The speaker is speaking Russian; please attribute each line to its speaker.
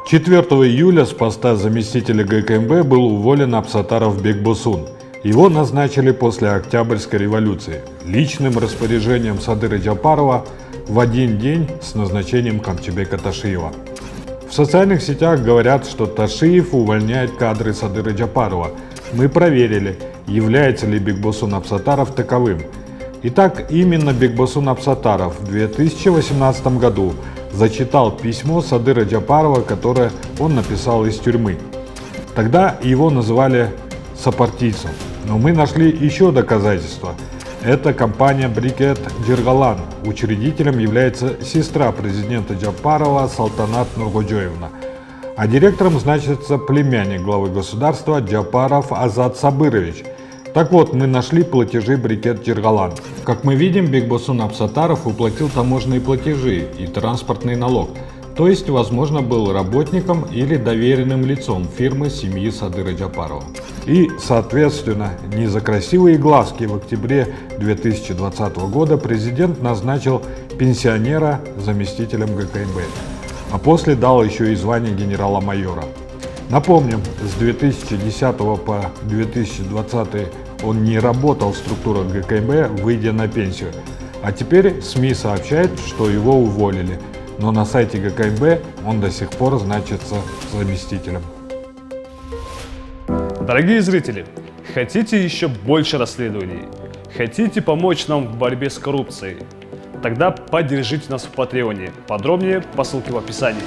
Speaker 1: 4 июля с поста заместителя ГКМБ был уволен Абсатаров Бекбосун. Его назначили после Октябрьской революции личным распоряжением Садыра Джапарова в один день с назначением Камчыбека Ташиева. В социальных сетях говорят, что Ташиев увольняет кадры Садыра Джапарова. Мы проверили, является ли Бекбосун Абсатаров таковым. Итак, именно Бекбосун Абсатаров в 2018 году зачитал письмо Садыра Джапарова, которое он написал из тюрьмы. Тогда его называли сопартийцем, но мы нашли еще доказательства. Это компания Брикет Джиргалан. Учредителем является сестра президента Джапарова Салтанат Нургоджоевна, а директором значится племянник главы государства Джапаров Азат Сабырович. Так вот, мы нашли платежи Брикет Джиргалан. Как мы видим, Бекбосун Абсатаров уплатил таможенные платежи и транспортный налог, то есть, возможно, был работником или доверенным лицом фирмы семьи Садыра Джапарова. И, соответственно, не за красивые глазки в октябре 2020 года президент назначил пенсионера заместителем ГКМБ, а после дал еще и звание генерала-майора. Напомним, с 2010 по 2020 он не работал в структурах ГКМБ, выйдя на пенсию. А теперь СМИ сообщают, что его уволили, но на сайте ГКМБ он до сих пор значится заместителем.
Speaker 2: Дорогие зрители, хотите еще больше расследований? Хотите помочь нам в борьбе с коррупцией? Тогда поддержите нас в Патреоне. Подробнее по ссылке в описании.